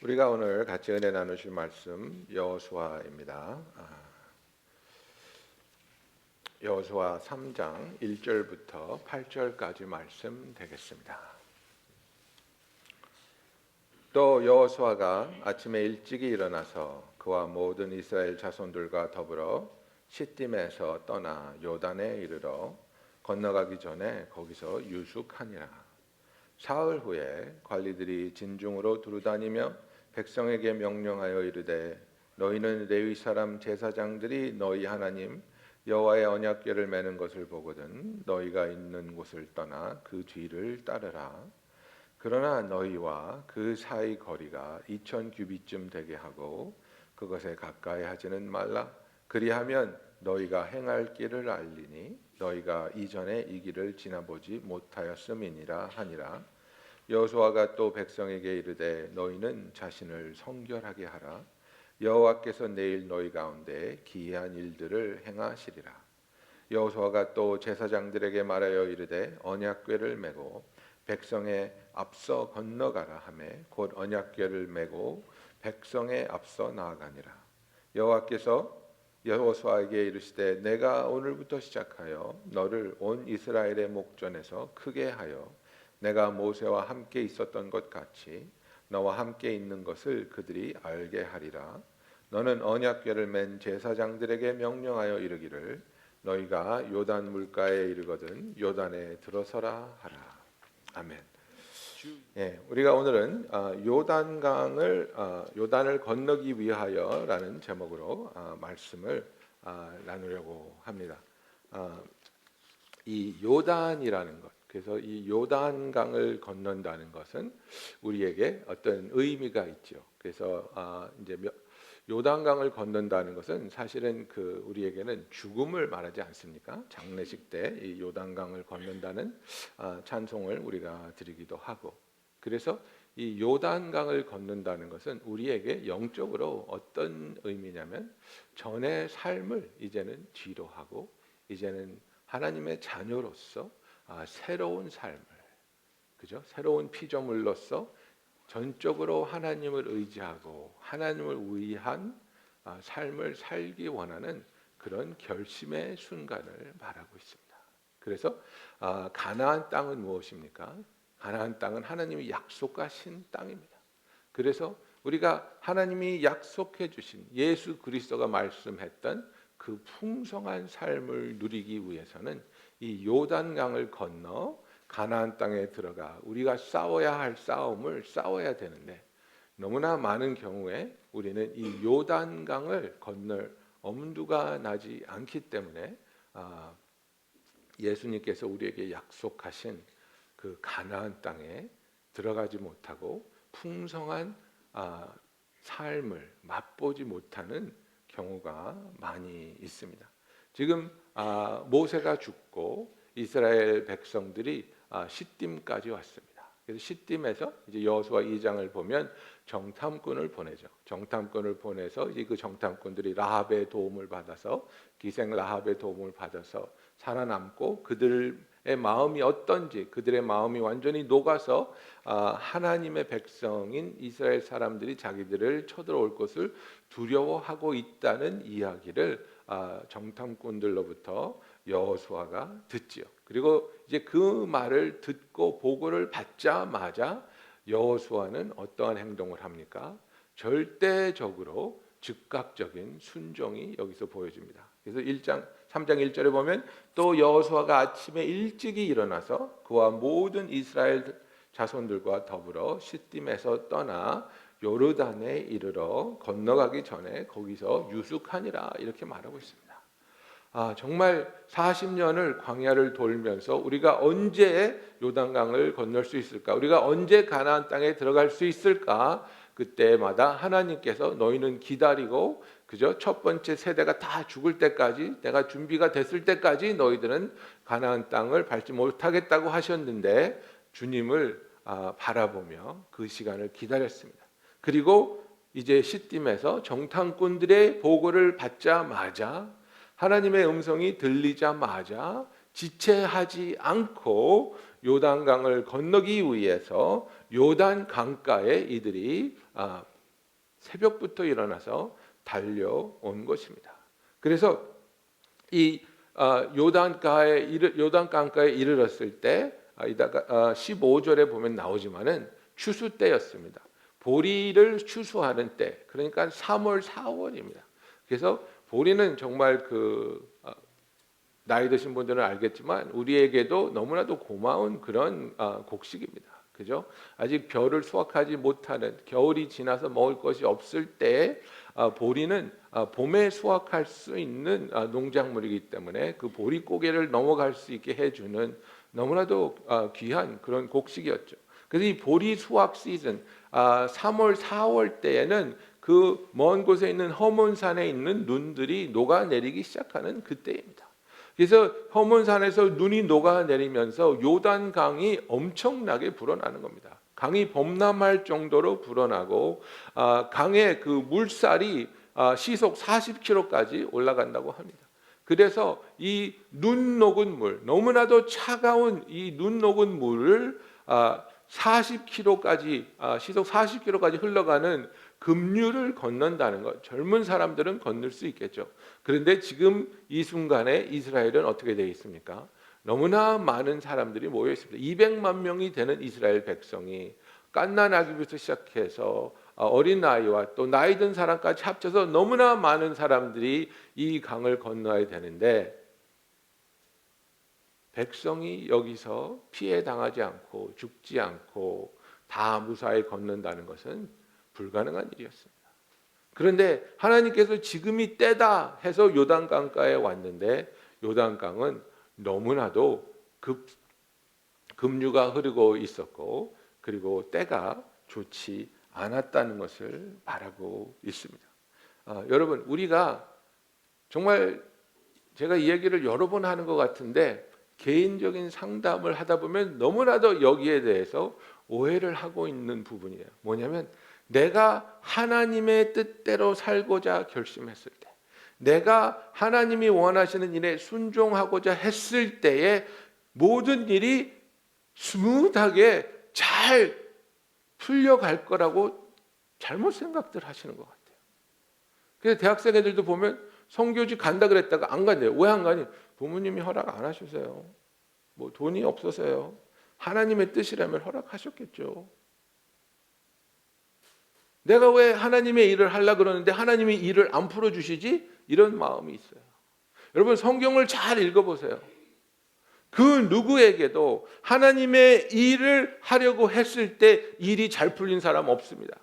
우리가 오늘 같이 은혜 나누실 말씀 여호수아입니다. 여호수아 3장 1절부터 8절까지 말씀 되겠습니다. 또 여호수아가 아침에 일찍이 일어나서 그와 모든 이스라엘 자손들과 더불어 시딤에서 떠나 요단에 이르러 건너가기 전에 거기서 유숙하니라. 사흘 후에 관리들이 진중으로 두루다니며 백성에게 명령하여 이르되 너희는 레위 사람 제사장들이 너희 하나님 여호와의 언약궤를 매는 것을 보거든 너희가 있는 곳을 떠나 그 뒤를 따르라. 그러나 너희와 그 사이 거리가 2000 규빗쯤 되게 하고 그것에 가까이 하지는 말라. 그리하면 너희가 행할 길을 알리니 너희가 이전에 이 길을 지나보지 못하였음이니라 하니라. 여호수아가 또 백성에게 이르되 너희는 자신을 성결하게 하라. 여호와께서 내일 너희 가운데 기이한 일들을 행하시리라. 여호수아가 또 제사장들에게 말하여 이르되 언약궤를 메고 백성의 앞서 건너가라 하매 곧 언약궤를 메고 백성의 앞서 나아가니라. 여호와께서 여호수아에게 이르시되 내가 오늘부터 시작하여 너를 온 이스라엘의 목전에서 크게 하여 내가 모세와 함께 있었던 것 같이 너와 함께 있는 것을 그들이 알게 하리라. 너는 언약궤를 맨 제사장들에게 명령하여 이르기를 너희가 요단 물가에 이르거든 요단에 들어서라 하라. 아멘. 우리가 오늘은 요단을 건너기 위하여라는 제목으로 말씀을 나누려고 합니다. 이 요단이라는 것, 그래서 이 요단강을 건넌다는 것은 우리에게 어떤 의미가 있죠. 그래서 이제 요단강을 건넌다는 것은 사실은 우리에게는 죽음을 말하지 않습니까? 장례식 때 이 요단강을 건넌다는 찬송을 우리가 드리기도 하고, 그래서 이 요단강을 건넌다는 것은 우리에게 영적으로 어떤 의미냐면 전의 삶을 이제는 뒤로 하고 이제는 하나님의 자녀로서 새로운 삶을, 그죠? 새로운 피조물로서 전적으로 하나님을 의지하고 하나님을 위한 삶을 살기 원하는 그런 결심의 순간을 말하고 있습니다. 그래서 가나안 땅은 무엇입니까? 가나안 땅은 하나님이 약속하신 땅입니다. 그래서 우리가 하나님이 약속해 주신 예수 그리스도가 말씀했던 그 풍성한 삶을 누리기 위해서는 이 요단강을 건너 가나안 땅에 들어가 우리가 싸워야 할 싸움을 싸워야 되는데 너무나 많은 경우에 우리는 이 요단강을 건널 엄두가 나지 않기 때문에 예수님께서 우리에게 약속하신 그 가나안 땅에 들어가지 못하고 풍성한 삶을 맛보지 못하는 경우가 많이 있습니다. 지금 모세가 죽고 이스라엘 백성들이 시딤까지 왔습니다. 그래서 시딤에서 이제 여호수아 2장을 보면 정탐꾼을 보내죠. 정탐꾼을 보내서 이제 그 정탐꾼들이 라합의 도움을 받아서 기생 라합의 도움을 받아서 살아남고 그들의 마음이 어떤지, 그들의 마음이 완전히 녹아서 하나님의 백성인 이스라엘 사람들이 자기들을 쳐들어올 것을 두려워하고 있다는 이야기를 정탐꾼들로부터 여호수아가 듣지요. 그리고 이제 그 말을 듣고 보고를 받자마자 여호수아는 어떠한 행동을 합니까? 절대적으로 즉각적인 순종이 여기서 보여집니다. 그래서 3장 1절에 보면 또 여호수아가 아침에 일찍이 일어나서 그와 모든 이스라엘 자손들과 더불어 시딤에서 떠나 요르단에 이르러 건너가기 전에 거기서 유숙하니라 이렇게 말하고 있습니다. 정말 40년을 광야를 돌면서 우리가 언제 요단강을 건널 수 있을까? 우리가 언제 가나안 땅에 들어갈 수 있을까? 그때마다 하나님께서 너희는 기다리고 그죠? 첫 번째 세대가 다 죽을 때까지 내가 준비가 됐을 때까지 너희들은 가나안 땅을 밟지 못하겠다고 하셨는데 주님을 바라보며 그 시간을 기다렸습니다. 그리고 이제 시딤에서 정탐꾼들의 보고를 받자마자 하나님의 음성이 들리자마자 지체하지 않고 요단강을 건너기 위해서 요단 강가에 이들이 새벽부터 일어나서 달려온 것입니다. 그래서 이 요단강가에 이르렀을 때 이다가 15절에 보면 나오지만은 추수 때였습니다. 보리를 추수하는 때, 그러니까 3월, 4월입니다. 그래서 보리는 정말 나이 드신 분들은 알겠지만 우리에게도 너무나도 고마운 그런 곡식입니다. 그죠? 아직 벼를 수확하지 못하는, 겨울이 지나서 먹을 것이 없을 때 보리는 봄에 수확할 수 있는 농작물이기 때문에 그 보리 고개를 넘어갈 수 있게 해주는 너무나도 귀한 그런 곡식이었죠. 그래서 이 보리 수확 시즌 3월, 4월 때에는 그 먼 곳에 있는 허몬산에 있는 눈들이 녹아내리기 시작하는 그때입니다. 그래서 허몬산에서 눈이 녹아내리면서 요단강이 엄청나게 불어나는 겁니다. 강이 범람할 정도로 불어나고 강의 그 물살이 시속 40km까지 올라간다고 합니다. 그래서 이 눈 녹은 물, 너무나도 차가운 이 눈 녹은 물을 40km까지 시속 40km까지 흘러가는 급류를 건넌다는 것. 젊은 사람들은 건널 수 있겠죠. 그런데 지금 이 순간에 이스라엘은 어떻게 되어 있습니까? 너무나 많은 사람들이 모여 있습니다. 200만 명이 되는 이스라엘 백성이 갓난아기부터 시작해서 어린아이와 또 나이 든 사람까지 합쳐서 너무나 많은 사람들이 이 강을 건너야 되는데 백성이 여기서 피해 당하지 않고 죽지 않고 다 무사히 건넌다는 것은 불가능한 일이었습니다. 그런데 하나님께서 지금이 때다 해서 요단강가에 왔는데 요단강은 너무나도 급류가 흐르고 있었고 그리고 때가 좋지 않았다는 것을 말하고 있습니다. 여러분, 우리가 정말 제가 이 얘기를 여러 번 하는 것 같은데 개인적인 상담을 하다 보면 너무나도 여기에 대해서 오해를 하고 있는 부분이에요. 뭐냐면 내가 하나님의 뜻대로 살고자 결심했을 때, 내가 하나님이 원하시는 일에 순종하고자 했을 때에 모든 일이 스무드하게 잘 풀려갈 거라고 잘못 생각들 하시는 것 같아요. 그래서 대학생 애들도 보면 성교지 간다 그랬다가 안 간대요. 왜 안 가니? 부모님이 허락 안 하셔서요. 뭐 돈이 없어서요. 하나님의 뜻이라면 허락하셨겠죠. 내가 왜 하나님의 일을 하려고 그러는데 하나님이 일을 안 풀어주시지? 이런 마음이 있어요. 여러분, 성경을 잘 읽어보세요. 그 누구에게도 하나님의 일을 하려고 했을 때 일이 잘 풀린 사람 없습니다.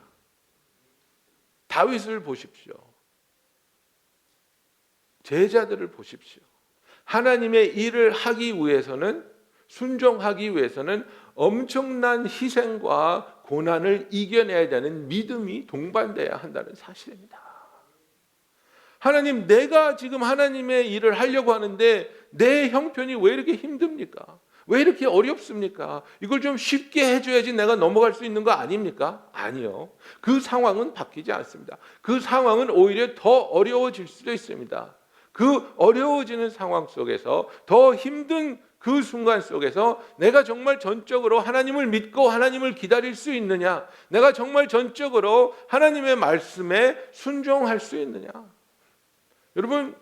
다윗을 보십시오. 제자들을 보십시오. 하나님의 일을 하기 위해서는, 순종하기 위해서는 엄청난 희생과 고난을 이겨내야 되는 믿음이 동반돼야 한다는 사실입니다. 하나님, 내가 지금 하나님의 일을 하려고 하는데 내 형편이 왜 이렇게 힘듭니까? 왜 이렇게 어렵습니까? 이걸 좀 쉽게 해줘야지 내가 넘어갈 수 있는 거 아닙니까? 아니요. 그 상황은 바뀌지 않습니다. 그 상황은 오히려 더 어려워질 수도 있습니다. 그 어려워지는 상황 속에서, 더 힘든 그 순간 속에서 내가 정말 전적으로 하나님을 믿고 하나님을 기다릴 수 있느냐? 내가 정말 전적으로 하나님의 말씀에 순종할 수 있느냐? 여러분,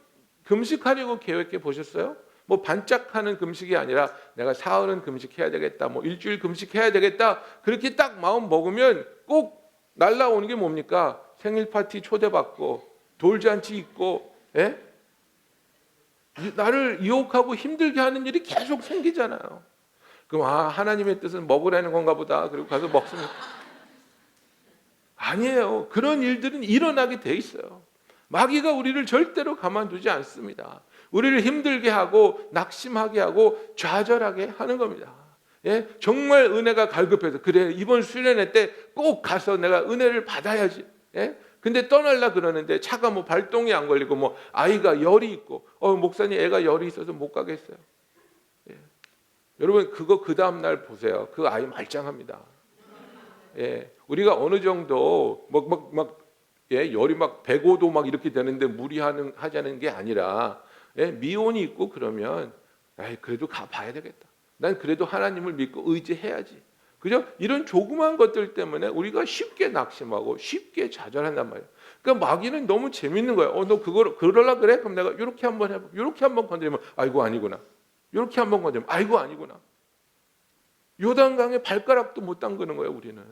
금식하려고 계획해 보셨어요? 뭐 반짝하는 금식이 아니라 내가 사흘은 금식해야 되겠다, 뭐 일주일 금식해야 되겠다, 그렇게 딱 마음 먹으면 꼭 날라오는 게 뭡니까? 생일 파티 초대받고 돌잔치 있고, 예? 나를 유혹하고 힘들게 하는 일이 계속 생기잖아요. 그럼 하나님의 뜻은 먹으라는 건가 보다. 그리고 가서 먹습니다. 아니에요. 그런 일들은 일어나게 돼 있어요. 마귀가 우리를 절대로 가만두지 않습니다. 우리를 힘들게 하고 낙심하게 하고 좌절하게 하는 겁니다. 예? 정말 은혜가 갈급해서 그래, 이번 수련회 때 꼭 가서 내가 은혜를 받아야지. 예? 근데 떠날라 그러는데 차가 뭐 발동이 안 걸리고 뭐 아이가 열이 있고 목사님 애가 열이 있어서 못 가겠어요. 예. 여러분, 그거 그 다음 날 보세요. 그 아이 말짱합니다. 예. 우리가 어느 정도 열이 막 105도 막 이렇게 되는데 무리하자는 게 아니라, 예? 미온이 있고 그러면 그래도 가봐야 되겠다. 난 그래도 하나님을 믿고 의지해야지. 그죠? 이런 조그만 것들 때문에 우리가 쉽게 낙심하고 쉽게 좌절한단 말이에요. 그러니까 마귀는 너무 재밌는 거예요. 너 그걸 그러려 그래? 그럼 내가 이렇게 한번 해봐. 이렇게 한번 건드리면 아이고 아니구나. 이렇게 한번 건드리면 아이고 아니구나. 요단강에 발가락도 못 담그는 거예요, 우리는.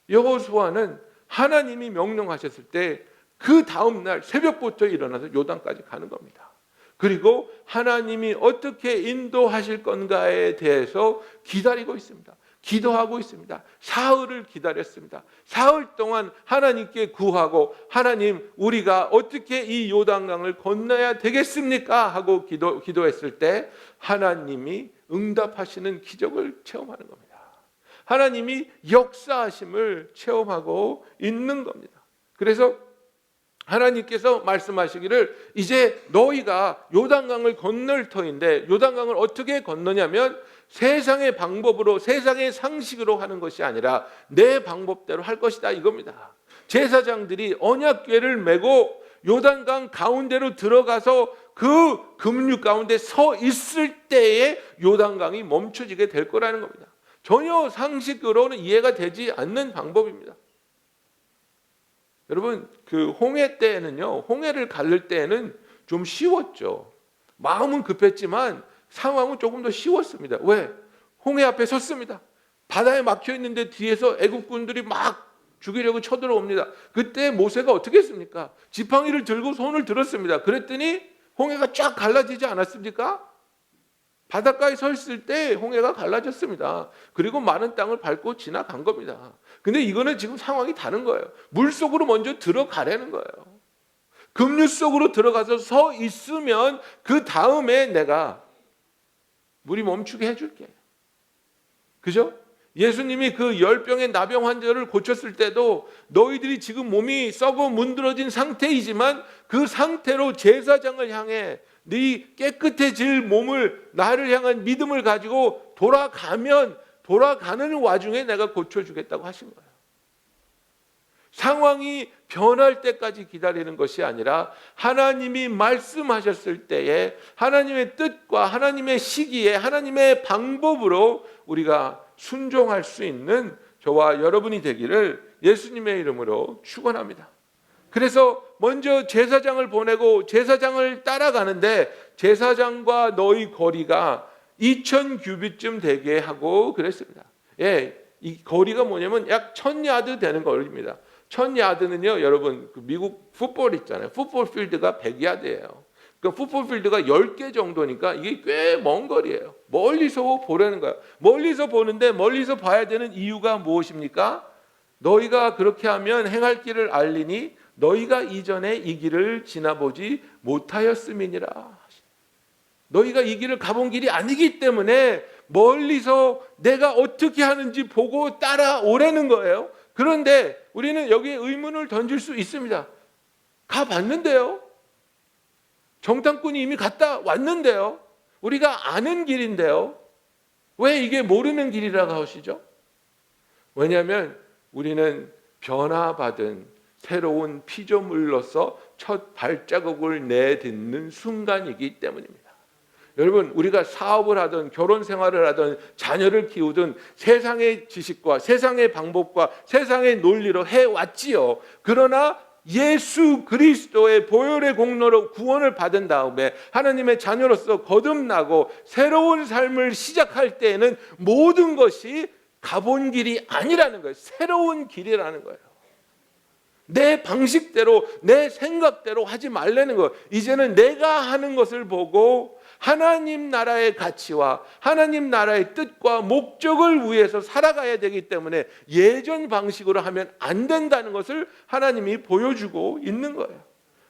여호수아는 하나님이 명령하셨을 때 그 다음 날 새벽부터 일어나서 요단까지 가는 겁니다. 그리고 하나님이 어떻게 인도하실 건가에 대해서 기다리고 있습니다. 기도하고 있습니다. 사흘을 기다렸습니다. 사흘 동안 하나님께 구하고 하나님 우리가 어떻게 이 요단강을 건너야 되겠습니까? 하고 기도했을 때 하나님이 응답하시는 기적을 체험하는 겁니다. 하나님이 역사하심을 체험하고 있는 겁니다. 그래서 하나님께서 말씀하시기를 이제 너희가 요단강을 건널 터인데 요단강을 어떻게 건너냐면 세상의 방법으로 세상의 상식으로 하는 것이 아니라 내 방법대로 할 것이다 이겁니다. 제사장들이 언약궤를 메고 요단강 가운데로 들어가서 그 급류 가운데 서 있을 때에 요단강이 멈춰지게 될 거라는 겁니다. 전혀 상식으로는 이해가 되지 않는 방법입니다. 여러분 그 홍해 때에는요, 홍해를 가를 때에는 좀 쉬웠죠. 마음은 급했지만 상황은 조금 더 쉬웠습니다. 왜? 홍해 앞에 섰습니다. 바다에 막혀 있는데 뒤에서 애국군들이 막 죽이려고 쳐들어옵니다. 그때 모세가 어떻게 했습니까? 지팡이를 들고 손을 들었습니다. 그랬더니 홍해가 쫙 갈라지지 않았습니까? 바닷가에 서 있을 때 홍해가 갈라졌습니다. 그리고 많은 땅을 밟고 지나간 겁니다. 근데 이거는 지금 상황이 다른 거예요. 물속으로 먼저 들어가라는 거예요. 급류 속으로 들어가서 서 있으면 그 다음에 내가 물이 멈추게 해줄게. 그죠? 예수님이 그 열병의 나병 환자를 고쳤을 때도 너희들이 지금 몸이 썩어 문드러진 상태이지만 그 상태로 제사장을 향해 네 깨끗해질 몸을 나를 향한 믿음을 가지고 돌아가는 와중에 내가 고쳐주겠다고 하신 거예요. 상황이 변할 때까지 기다리는 것이 아니라 하나님이 말씀하셨을 때에 하나님의 뜻과 하나님의 시기에 하나님의 방법으로 우리가 순종할 수 있는 저와 여러분이 되기를 예수님의 이름으로 축원합니다. 그래서 먼저 제사장을 보내고 제사장을 따라가는데 제사장과 너희 거리가 2000규빗쯤 되게 하고 그랬습니다. 예, 이 거리가 뭐냐면 약 1000야드 되는 거리입니다. 1000야드는요, 여러분 그 미국 풋볼 있잖아요. 풋볼 필드가 100야드예요. 그 풋볼 필드가 10개 정도니까 이게 꽤 먼 거리예요. 멀리서 보라는 거예요. 멀리서 보는데 멀리서 봐야 되는 이유가 무엇입니까? 너희가 그렇게 하면 행할 길을 알리니 너희가 이전에 이 길을 지나보지 못하였음이니라. 너희가 이 길을 가본 길이 아니기 때문에 멀리서 내가 어떻게 하는지 보고 따라오라는 거예요. 그런데 우리는 여기에 의문을 던질 수 있습니다. 가봤는데요. 정탐꾼이 이미 갔다 왔는데요. 우리가 아는 길인데요. 왜 이게 모르는 길이라고 하시죠? 왜냐하면 우리는 변화받은 새로운 피조물로서 첫 발자국을 내딛는 순간이기 때문입니다. 여러분, 우리가 사업을 하든 결혼 생활을 하든 자녀를 키우든 세상의 지식과 세상의 방법과 세상의 논리로 해왔지요. 그러나 예수 그리스도의 보혈의 공로로 구원을 받은 다음에 하나님의 자녀로서 거듭나고 새로운 삶을 시작할 때에는 모든 것이 가본 길이 아니라는 거예요. 새로운 길이라는 거예요. 내 방식대로 내 생각대로 하지 말라는 거예요. 이제는 내가 하는 것을 보고 하나님 나라의 가치와 하나님 나라의 뜻과 목적을 위해서 살아가야 되기 때문에 예전 방식으로 하면 안 된다는 것을 하나님이 보여주고 있는 거예요.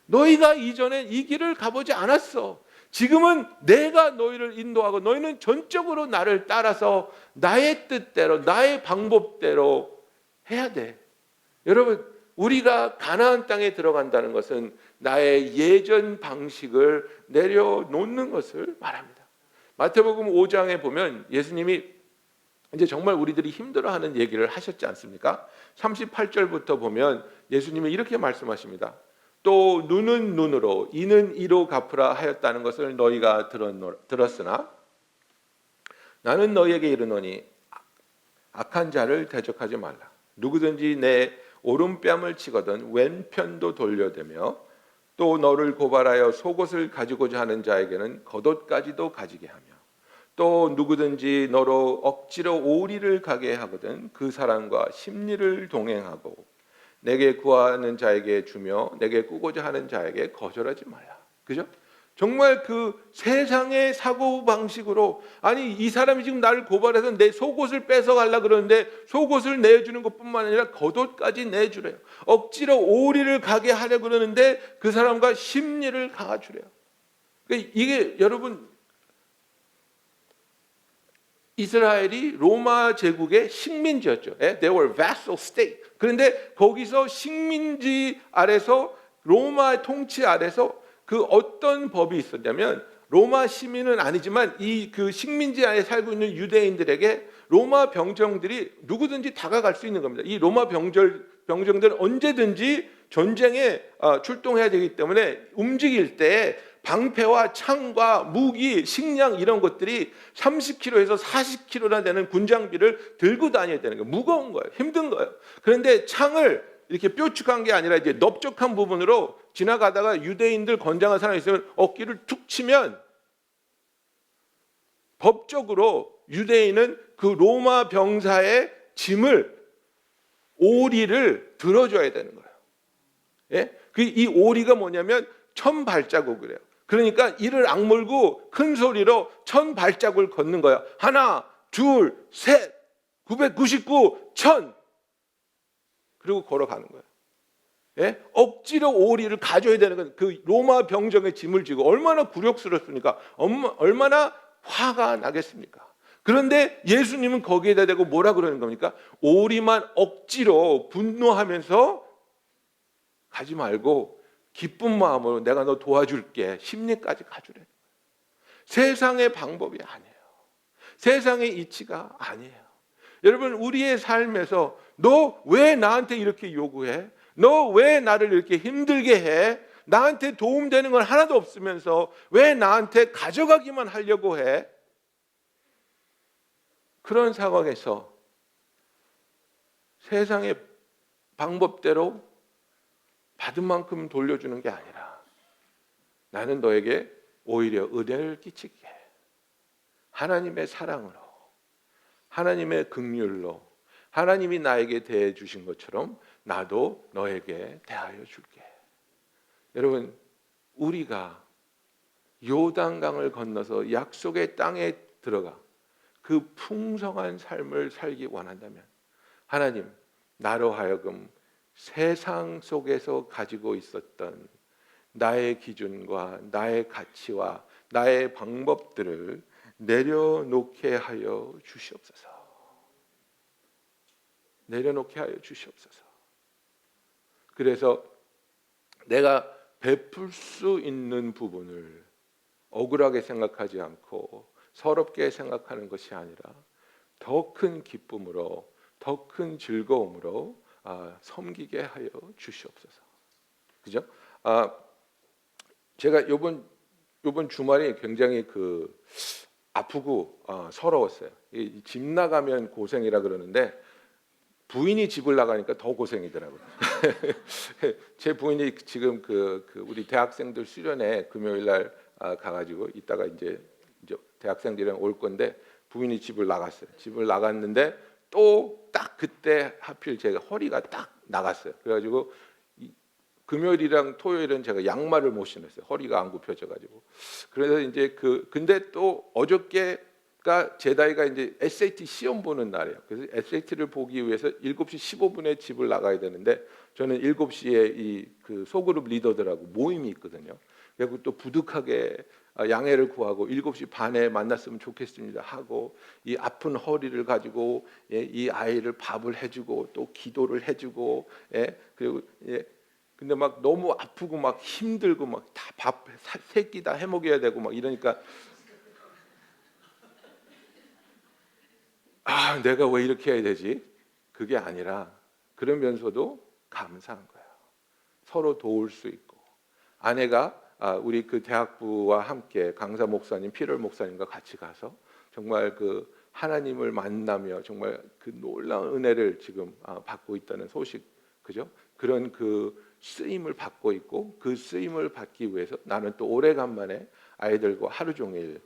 너희가 이전에 이 길을 가보지 않았어. 지금은 내가 너희를 인도하고 너희는 전적으로 나를 따라서 나의 뜻대로 나의 방법대로 해야 돼. 여러분, 우리가 가나안 땅에 들어간다는 것은 나의 예전 방식을 내려놓는 것을 말합니다. 마태복음 5장에 보면 예수님이 이제 정말 우리들이 힘들어하는 얘기를 하셨지 않습니까? 38절부터 보면 예수님이 이렇게 말씀하십니다. 또 눈은 눈으로 이는 이로 갚으라 하였다는 것을 너희가 들었으나 나는 너희에게 이르노니 악한 자를 대적하지 말라. 누구든지 내 오른뺨을 치거든 왼편도 돌려대며 또 너를 고발하여 속옷을 가지고자 하는 자에게는 겉옷까지도 가지게 하며 또 누구든지 너로 억지로 오리를 가게 하거든 그 사람과 심리를 동행하고 내게 구하는 자에게 주며 내게 꾸고자 하는 자에게 거절하지 말라. 그죠? 정말 그 세상의 사고 방식으로, 아니 이 사람이 지금 나를 고발해서 내 속옷을 뺏어가려 그러는데 속옷을 내주는 것뿐만 아니라 겉옷까지 내주래요. 억지로 오리를 가게 하려 그러는데 그 사람과 심리를 가주래요. 그러니까 이게 여러분, 이스라엘이 로마 제국의 식민지였죠. They were vassal state. 그런데 거기서 식민지 아래서, 로마 통치 아래서 그 어떤 법이 있었냐면, 로마 시민은 아니지만 이 그 식민지 안에 살고 있는 유대인들에게 로마 병정들이 누구든지 다가갈 수 있는 겁니다. 이 로마 병정들은 언제든지 전쟁에 출동해야 되기 때문에 움직일 때 방패와 창과 무기, 식량 이런 것들이 30kg에서 40kg나 되는 군장비를 들고 다녀야 되는 거예요. 무거운 거예요. 힘든 거예요. 그런데 창을 이렇게 뾰족한 게 아니라 이제 넓적한 부분으로 지나가다가 유대인들 건장한 사람이 있으면 어깨를 툭 치면 법적으로 유대인은 그 로마 병사의 짐을, 오리를 들어줘야 되는 거예요. 예? 이 오리가 뭐냐면 1000발자국이래요. 그러니까 이를 악물고 큰 소리로 1000발자국을 걷는 거야. 하나, 둘, 셋, 999, 1000. 그리고 걸어가는 거예요. 예? 억지로 오리를 가져야 되는 건 그 로마 병정의 짐을 지고 얼마나 굴욕스럽습니까? 얼마나 화가 나겠습니까? 그런데 예수님은 거기에다 대고 뭐라 그러는 겁니까? 오리만 억지로 분노하면서 가지 말고 기쁜 마음으로 내가 너 도와줄게, 심리까지 가주래. 세상의 방법이 아니에요. 세상의 이치가 아니에요. 여러분, 우리의 삶에서 너 왜 나한테 이렇게 요구해? 너 왜 나를 이렇게 힘들게 해? 나한테 도움되는 건 하나도 없으면서 왜 나한테 가져가기만 하려고 해? 그런 상황에서 세상의 방법대로 받은 만큼 돌려주는 게 아니라 나는 너에게 오히려 은혜를 끼치게 해. 하나님의 사랑으로, 하나님의 긍휼로, 하나님이 나에게 대해 주신 것처럼 나도 너에게 대하여 줄게. 여러분, 우리가 요단강을 건너서 약속의 땅에 들어가 그 풍성한 삶을 살기 원한다면 하나님, 나로 하여금 세상 속에서 가지고 있었던 나의 기준과 나의 가치와 나의 방법들을 내려놓게 하여 주시옵소서. 내려놓게 하여 주시옵소서. 그래서 내가 베풀 수 있는 부분을 억울하게 생각하지 않고 서럽게 생각하는 것이 아니라 더 큰 기쁨으로, 더 큰 즐거움으로 섬기게 하여 주시옵소서. 그죠? 제가 요번 주말에 굉장히 아프고 서러웠어요. 집 나가면 고생이라 그러는데 부인이 집을 나가니까 더 고생이더라고요. 제 부인이 지금 우리 대학생들 수련회 금요일 날 가가지고 이따가 이제 대학생들이랑 올 건데 부인이 집을 나갔어요. 집을 나갔는데 또 딱 그때 하필 제가 허리가 딱 나갔어요. 그래가지고 금요일이랑 토요일은 제가 양말을 못 신었어요. 허리가 안 굽혀져가지고. 그래서 이제 근데 또 어저께가 제 나이가 이제 SAT 시험 보는 날이에요. 그래서 SAT를 보기 위해서 7시 15분에 집을 나가야 되는데 저는 7시에 그 소그룹 리더들하고 모임이 있거든요. 그리고 또 부득하게 양해를 구하고 7시 반에 만났으면 좋겠습니다 하고 이 아픈 허리를 가지고 이 아이를 밥을 해주고 또 기도를 해주고 그리고 근데 막 너무 아프고 막 힘들고 막 다 밥 세 끼 다 해먹여야 되고 막 이러니까 내가 왜 이렇게 해야 되지? 그게 아니라 그러면서도 감사한 거예요. 서로 도울 수 있고 아내가 우리 그 대학부와 함께 강사 목사님, 피럴 목사님과 같이 가서 정말 하나님을 만나며 정말 그 놀라운 은혜를 지금 받고 있다는 소식, 그죠? 그런 그 쓰임을 받고 있고, 그 쓰임을 받기 위해서 나는 또 오래간만에 아이들과 하루 종일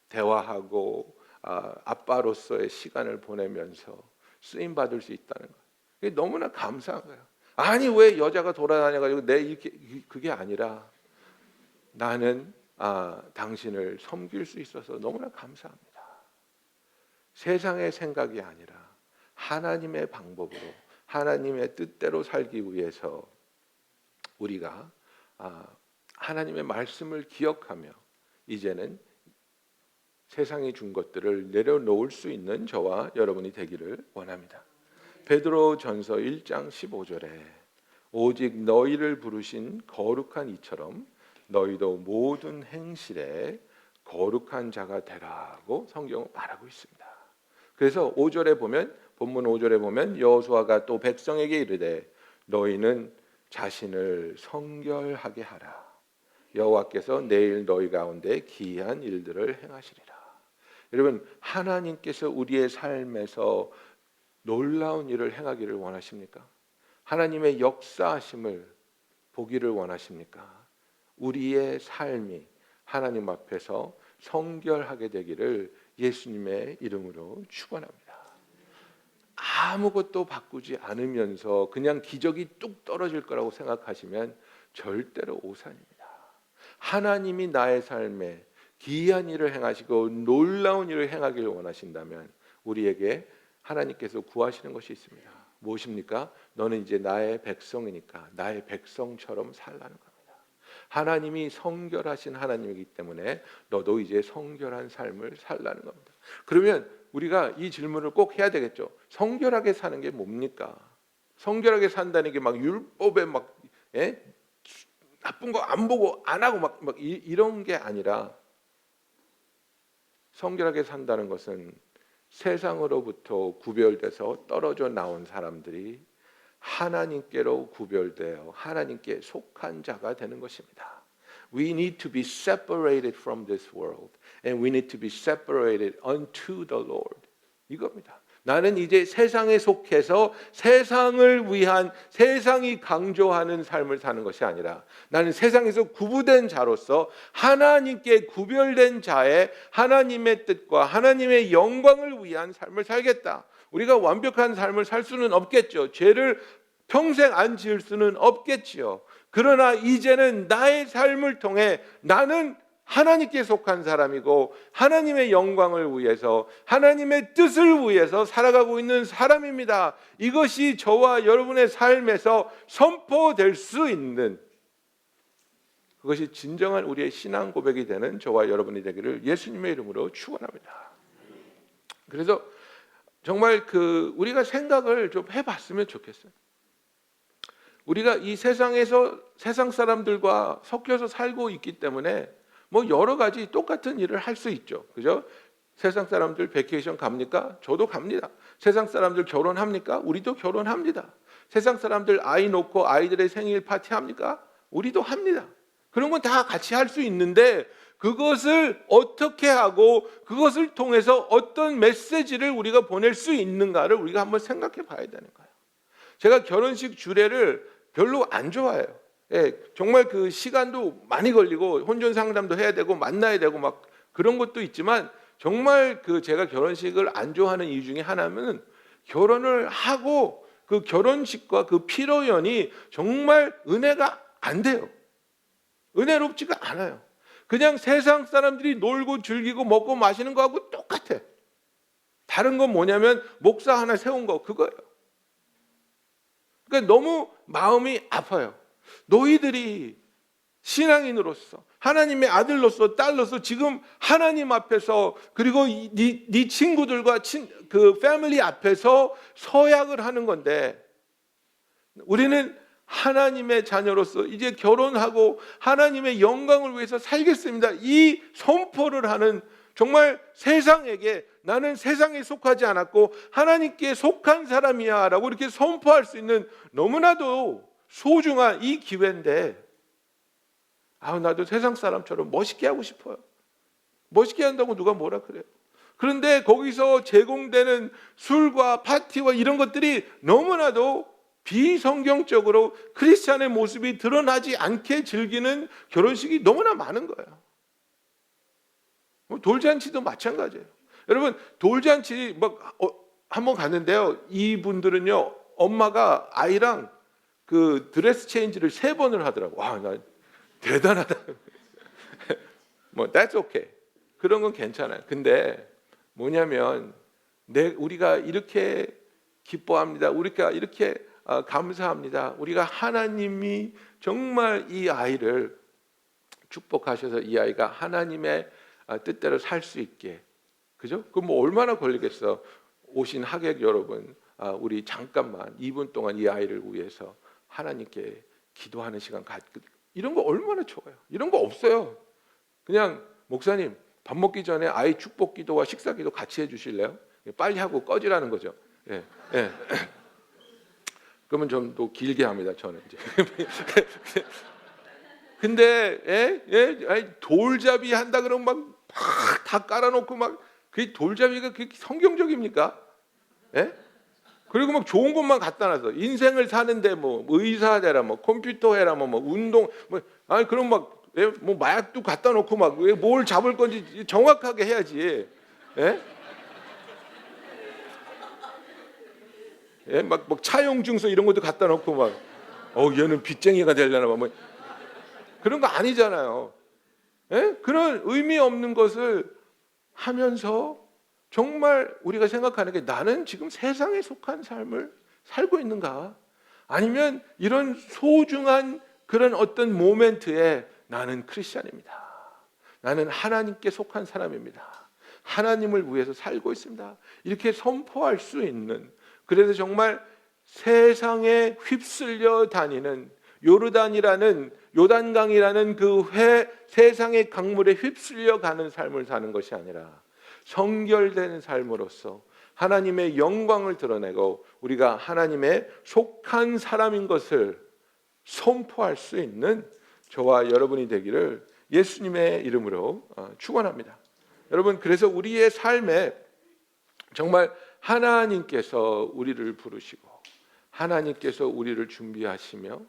대화하고 아빠로서의 시간을 보내면서 쓰임 받을 수 있다는 거. 이게 너무나 감사한 거예요. 아니 왜 여자가 돌아다녀가지고 이렇게, 그게 아니라 나는 당신을 섬길 수 있어서 너무나 감사합니다. 세상의 생각이 아니라 하나님의 방법으로, 하나님의 뜻대로 살기 위해서 우리가 하나님의 말씀을 기억하며 이제는 세상이 준 것들을 내려놓을 수 있는 저와 여러분이 되기를 원합니다. 베드로전서 1장 15절에 오직 너희를 부르신 거룩한 이처럼 너희도 모든 행실에 거룩한 자가 되라고 성경은 말하고 있습니다. 그래서 5절에 보면, 본문 5절에 보면 여호수아가 또 백성에게 이르되 너희는 자신을 성결하게 하라. 여호와께서 내일 너희 가운데 기이한 일들을 행하시리라. 여러분, 하나님께서 우리의 삶에서 놀라운 일을 행하기를 원하십니까? 하나님의 역사하심을 보기를 원하십니까? 우리의 삶이 하나님 앞에서 성결하게 되기를 예수님의 이름으로 축원합니다. 아무것도 바꾸지 않으면서 그냥 기적이 뚝 떨어질 거라고 생각하시면 절대로 오산입니다. 하나님이 나의 삶에 기이한 일을 행하시고 놀라운 일을 행하기를 원하신다면 우리에게 하나님께서 구하시는 것이 있습니다. 무엇입니까? 너는 이제 나의 백성이니까 나의 백성처럼 살라는 겁니다. 하나님이 성결하신 하나님이기 때문에 너도 이제 성결한 삶을 살라는 겁니다. 그러면 우리가 이 질문을 꼭 해야 되겠죠. 성결하게 사는 게 뭡니까? 성결하게 산다는 게 막 율법에 막 나쁜 거 안 보고 안 하고 막 이런 게 아니라, 성결하게 산다는 것은 세상으로부터 구별돼서 떨어져 나온 사람들이 하나님께로 구별되어 하나님께 속한 자가 되는 것입니다. We need to be separated from this world and we need to be separated unto the Lord. 이겁니다. 나는 이제 세상에 속해서 세상을 위한, 세상이 강조하는 삶을 사는 것이 아니라 나는 세상에서 구분된 자로서 하나님께 구별된 자의 하나님의 뜻과 하나님의 영광을 위한 삶을 살겠다. 우리가 완벽한 삶을 살 수는 없겠죠. 죄를 평생 안 지을 수는 없겠지요. 그러나 이제는 나의 삶을 통해 나는 하나님께 속한 사람이고 하나님의 영광을 위해서, 하나님의 뜻을 위해서 살아가고 있는 사람입니다. 이것이 저와 여러분의 삶에서 선포될 수 있는, 그것이 진정한 우리의 신앙 고백이 되는 저와 여러분이 되기를 예수님의 이름으로 축원합니다. 그래서 정말 우리가 생각을 좀 해봤으면 좋겠어요. 우리가 이 세상에서 세상 사람들과 섞여서 살고 있기 때문에 뭐 여러 가지 똑같은 일을 할 수 있죠. 그죠? 세상 사람들 베케이션 갑니까? 저도 갑니다. 세상 사람들 결혼합니까? 우리도 결혼합니다. 세상 사람들 아이 놓고 아이들의 생일 파티 합니까? 우리도 합니다. 그런 건 다 같이 할 수 있는데 그것을 어떻게 하고 그것을 통해서 어떤 메시지를 우리가 보낼 수 있는가를 우리가 한번 생각해 봐야 되는 거예요. 제가 결혼식 주례를 별로 안 좋아해요. 정말 그 시간도 많이 걸리고 혼전 상담도 해야 되고 만나야 되고 막 그런 것도 있지만, 정말 제가 결혼식을 안 좋아하는 이유 중에 하나는 결혼을 하고 그 결혼식과 그 피로연이 정말 은혜가 안 돼요. 은혜롭지가 않아요. 그냥 세상 사람들이 놀고 즐기고 먹고 마시는 거하고 똑같아. 다른 건 뭐냐면 목사 하나 세운 거, 그거예요. 그러니까 너무 마음이 아파요. 너희들이 신앙인으로서, 하나님의 아들로서 딸로서 지금 하나님 앞에서, 그리고 네 친구들과 그 패밀리 앞에서 서약을 하는 건데, 우리는 하나님의 자녀로서 이제 결혼하고 하나님의 영광을 위해서 살겠습니다. 이 선포를 하는, 정말 세상에게 나는 세상에 속하지 않았고 하나님께 속한 사람이야 라고 이렇게 선포할 수 있는 너무나도 소중한 이 기회인데, 나도 세상 사람처럼 멋있게 하고 싶어요. 멋있게 한다고 누가 뭐라 그래요? 그런데 거기서 제공되는 술과 파티와 이런 것들이 너무나도 비성경적으로 크리스찬의 모습이 드러나지 않게 즐기는 결혼식이 너무나 많은 거예요. 돌잔치도 마찬가지예요. 여러분, 돌잔치 한번 갔는데요. 이분들은요, 엄마가 아이랑 그 드레스 체인지를 3번을 하더라고. 와, 나 대단하다. that's okay. 그런 건 괜찮아요. 근데 뭐냐면 우리가 이렇게 기뻐합니다. 우리가 이렇게 감사합니다. 우리가 하나님이 정말 이 아이를 축복하셔서 이 아이가 하나님의 뜻대로 살 수 있게, 그죠? 그럼 뭐 얼마나 걸리겠어? 오신 하객 여러분, 우리 잠깐만 2분 동안 이 아이를 위해서 하나님께 기도하는 시간 이런 거 얼마나 좋아요. 이런 거 없어요. 그냥 목사님 밥 먹기 전에 아이 축복 기도와 식사 기도 같이 해주실래요? 빨리 하고 꺼지라는 거죠. 예, 예. 그러면 좀 또 길게 합니다. 저는 이제. 근데 돌잡이 한다 그러면 막 다 깔아놓고 막 그 돌잡이가 그게 성경적입니까? 예? 그리고 막 좋은 것만 갖다 놔서 인생을 사는데 뭐 의사 되라, 뭐 컴퓨터 해라, 뭐 운동, 그럼 막 뭐 마약도 갖다 놓고 막 뭘 잡을 건지 정확하게 해야지. 예? 예? 막 차용 증서 이런 것도 갖다 놓고 막 얘는 빚쟁이가 되려나 뭐 그런 거 아니잖아요. 예? 그런 의미 없는 것을 하면서 정말 우리가 생각하는 게 나는 지금 세상에 속한 삶을 살고 있는가? 아니면 이런 소중한 그런 어떤 모멘트에 나는 크리스찬입니다. 나는 하나님께 속한 사람입니다. 하나님을 위해서 살고 있습니다. 이렇게 선포할 수 있는, 그래서 정말 세상에 휩쓸려 다니는 요단강이라는 그 세상의 강물에 휩쓸려 가는 삶을 사는 것이 아니라 성결된 삶으로서 하나님의 영광을 드러내고 우리가 하나님의 속한 사람인 것을 선포할 수 있는 저와 여러분이 되기를 예수님의 이름으로 축원합니다. 여러분, 그래서 우리의 삶에 정말 하나님께서 우리를 부르시고 하나님께서 우리를 준비하시며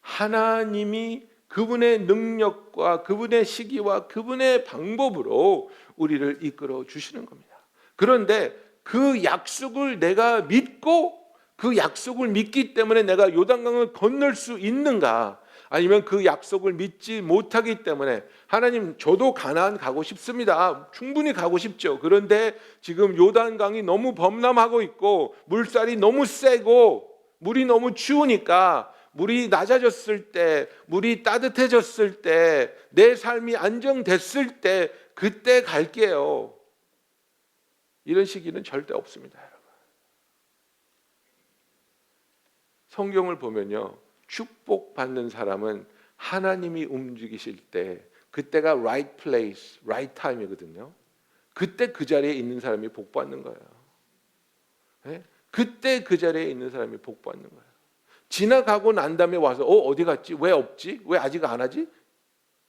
하나님이 그분의 능력과 그분의 시기와 그분의 방법으로 우리를 이끌어 주시는 겁니다. 그런데 그 약속을 내가 믿고 그 약속을 믿기 때문에 내가 요단강을 건널 수 있는가? 아니면 그 약속을 믿지 못하기 때문에 하나님, 저도 가나안 가고 싶습니다. 충분히 가고 싶죠. 그런데 지금 요단강이 너무 범람하고 있고 물살이 너무 세고 물이 너무 추우니까 물이 낮아졌을 때, 물이 따뜻해졌을 때, 내 삶이 안정됐을 때 그때 갈게요. 이런 시기는 절대 없습니다, 여러분. 성경을 보면요, 축복받는 사람은 하나님이 움직이실 때 그때가 right place, right time이거든요. 그때 그 자리에 있는 사람이 복받는 거예요. 네? 그때 그 자리에 있는 사람이 복받는 거예요. 지나가고 난 다음에 와서 어디 갔지? 왜 없지? 왜 아직 안 하지?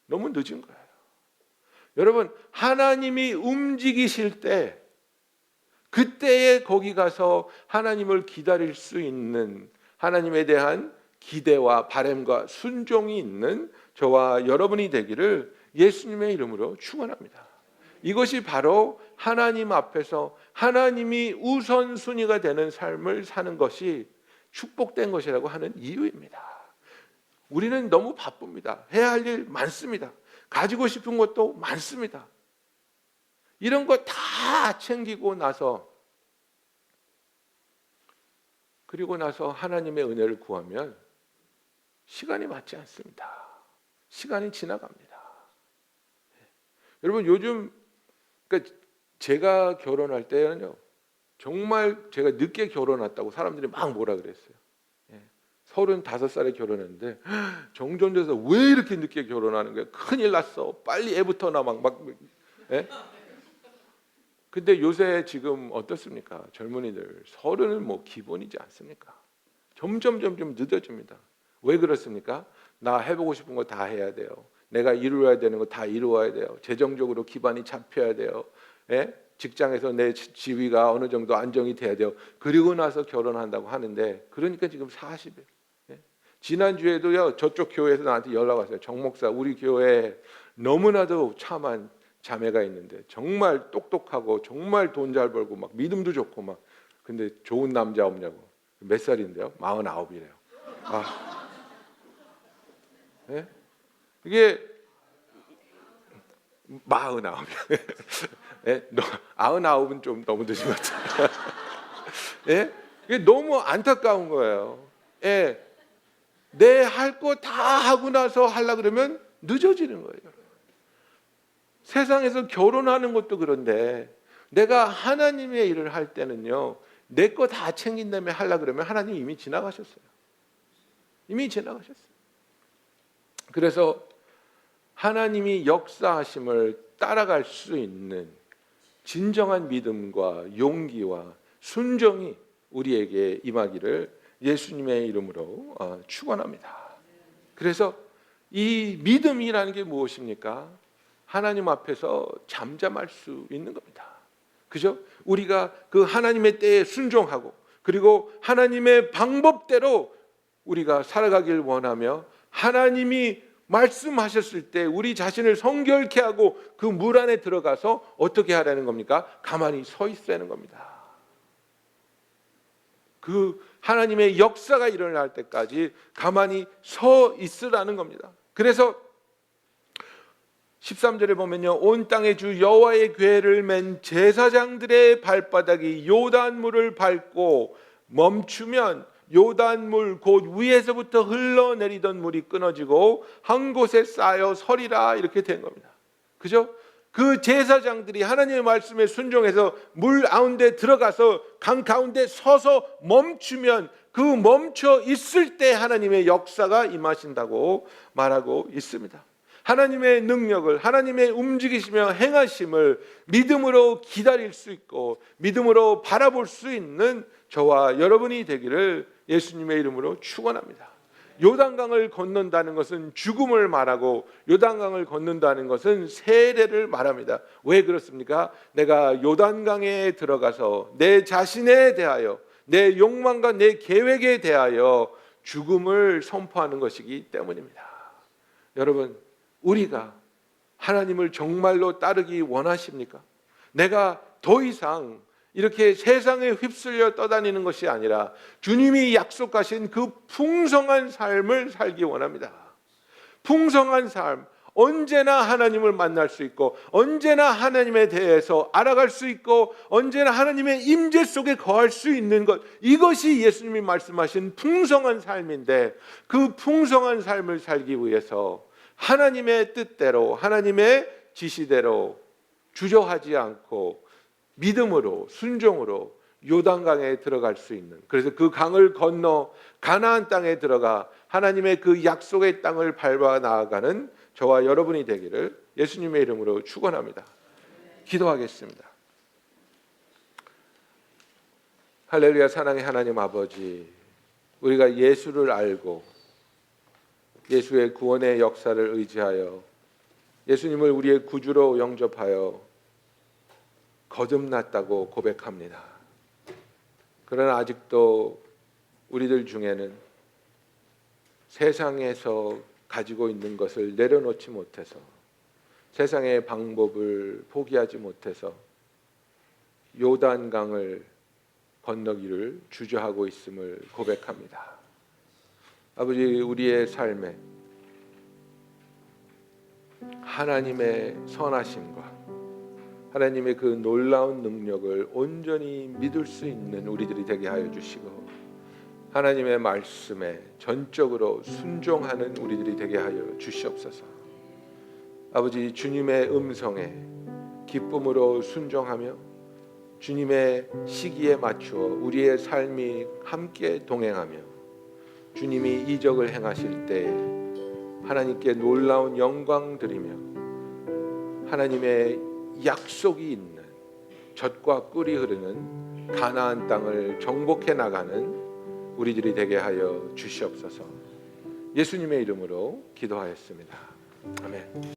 너무 늦은 거예요. 여러분, 하나님이 움직이실 때 그때에 거기 가서 하나님을 기다릴 수 있는, 하나님에 대한 기대와 바람과 순종이 있는 저와 여러분이 되기를 예수님의 이름으로 축원합니다. 이것이 바로 하나님 앞에서 하나님이 우선순위가 되는 삶을 사는 것이 축복된 것이라고 하는 이유입니다. 우리는 너무 바쁩니다. 해야 할 일 많습니다. 가지고 싶은 것도 많습니다. 이런 거 다 챙기고 나서, 그리고 나서 하나님의 은혜를 구하면 시간이 맞지 않습니다. 시간이 지나갑니다. 여러분, 요즘 그러니까 제가 결혼할 때는요, 정말 제가 늦게 결혼했다고 사람들이 막 뭐라 그랬어요. 35살에 결혼했는데 정전돼서 왜 이렇게 늦게 결혼하는 거야? 큰일 났어. 빨리 애부터 나 막. 근데 요새 지금 어떻습니까? 젊은이들 30은 뭐 기본이지 않습니까? 점점 늦어집니다. 왜 그렇습니까? 나 해보고 싶은 거 다 해야 돼요. 내가 이루어야 되는 거 다 이루어야 돼요. 재정적으로 기반이 잡혀야 돼요. 직장에서 내 지위가 어느 정도 안정이 돼야 돼요. 그리고 나서 결혼한다고 하는데, 그러니까 지금 40에. 지난주에도요, 저쪽 교회에서 나한테 연락 왔어요. 정 목사, 우리 교회에 너무나도 참한 자매가 있는데 정말 똑똑하고 정말 돈 잘 벌고 막 믿음도 좋고 막, 근데 좋은 남자 없냐고. 몇 살인데요? 49이래요. 아, 네? 이게 49. 네? 99은 좀 너무 늦은 것 같아요. 네? 이게 너무 안타까운 거예요. 네? 내 할 거 다 하고 나서 하려고 그러면 늦어지는 거예요. 세상에서 결혼하는 것도 그런데, 내가 하나님의 일을 할 때는요, 내 거 다 챙긴 다음에 하려고 그러면 하나님 이미 지나가셨어요. 이미 지나가셨어요. 그래서 하나님이 역사하심을 따라갈 수 있는 진정한 믿음과 용기와 순종이 우리에게 임하기를 예수님의 이름으로 축원합니다. 그래서 이 믿음이라는 게 무엇입니까? 하나님 앞에서 잠잠할 수 있는 겁니다. 그죠? 우리가 그 하나님의 때에 순종하고, 그리고 하나님의 방법대로 우리가 살아가길 원하며, 하나님이 말씀하셨을 때 우리 자신을 성결케 하고 그 물 안에 들어가서 어떻게 하라는 겁니까? 가만히 서 있으라는 겁니다. 그 하나님의 역사가 일어날 때까지 가만히 서 있으라는 겁니다. 그래서 13절에 보면요, 온 땅의 주 여호와의 궤를 맨 제사장들의 발바닥이 요단물을 밟고 멈추면 요단물 곧 위에서부터 흘러내리던 물이 끊어지고 한 곳에 쌓여 서리라, 이렇게 된 겁니다. 그죠? 그 제사장들이 하나님의 말씀에 순종해서 물 가운데 들어가서 강 가운데 서서 멈추면, 그 멈춰 있을 때 하나님의 역사가 임하신다고 말하고 있습니다. 하나님의 능력을, 하나님의 움직이시며 행하심을 믿음으로 기다릴 수 있고 믿음으로 바라볼 수 있는 저와 여러분이 되기를 예수님의 이름으로 축원합니다. 요단강을 건넌다는 것은 죽음을 말하고, 요단강을 건넌다는 것은 세례를 말합니다. 왜 그렇습니까? 내가 요단강에 들어가서 내 자신에 대하여, 내 욕망과 내 계획에 대하여 죽음을 선포하는 것이기 때문입니다. 여러분, 우리가 하나님을 정말로 따르기 원하십니까? 내가 더 이상 이렇게 세상에 휩쓸려 떠다니는 것이 아니라 주님이 약속하신 그 풍성한 삶을 살기 원합니다. 풍성한 삶, 언제나 하나님을 만날 수 있고, 언제나 하나님에 대해서 알아갈 수 있고, 언제나 하나님의 임재 속에 거할 수 있는 것, 이것이 예수님이 말씀하신 풍성한 삶인데, 그 풍성한 삶을 살기 위해서 하나님의 뜻대로, 하나님의 지시대로 주저하지 않고 믿음으로, 순종으로 요단강에 들어갈 수 있는, 그래서 그 강을 건너 가나안 땅에 들어가 하나님의 그 약속의 땅을 밟아 나아가는 저와 여러분이 되기를 예수님의 이름으로 축원합니다. 기도하겠습니다. 할렐루야. 사랑의 하나님 아버지, 우리가 예수를 알고 예수의 구원의 역사를 의지하여 예수님을 우리의 구주로 영접하여 거듭났다고 고백합니다. 그러나 아직도 우리들 중에는 세상에서 가지고 있는 것을 내려놓지 못해서, 세상의 방법을 포기하지 못해서 요단강을 건너기를 주저하고 있음을 고백합니다. 아버지, 우리의 삶에 하나님의 선하심과 하나님의 그 놀라운 능력을 온전히 믿을 수 있는 우리들이 되게 하여 주시고, 하나님의 말씀에 전적으로 순종하는 우리들이 되게 하여 주시옵소서. 아버지, 주님의 음성에 기쁨으로 순종하며 주님의 시기에 맞추어 우리의 삶이 함께 동행하며 주님이 이적을 행하실 때 하나님께 놀라운 영광 드리며 하나님의 약속이 있는 젖과 꿀이 흐르는 가나안 땅을 정복해 나가는 우리들이 되게 하여 주시옵소서. 예수님의 이름으로 기도하였습니다. 아멘.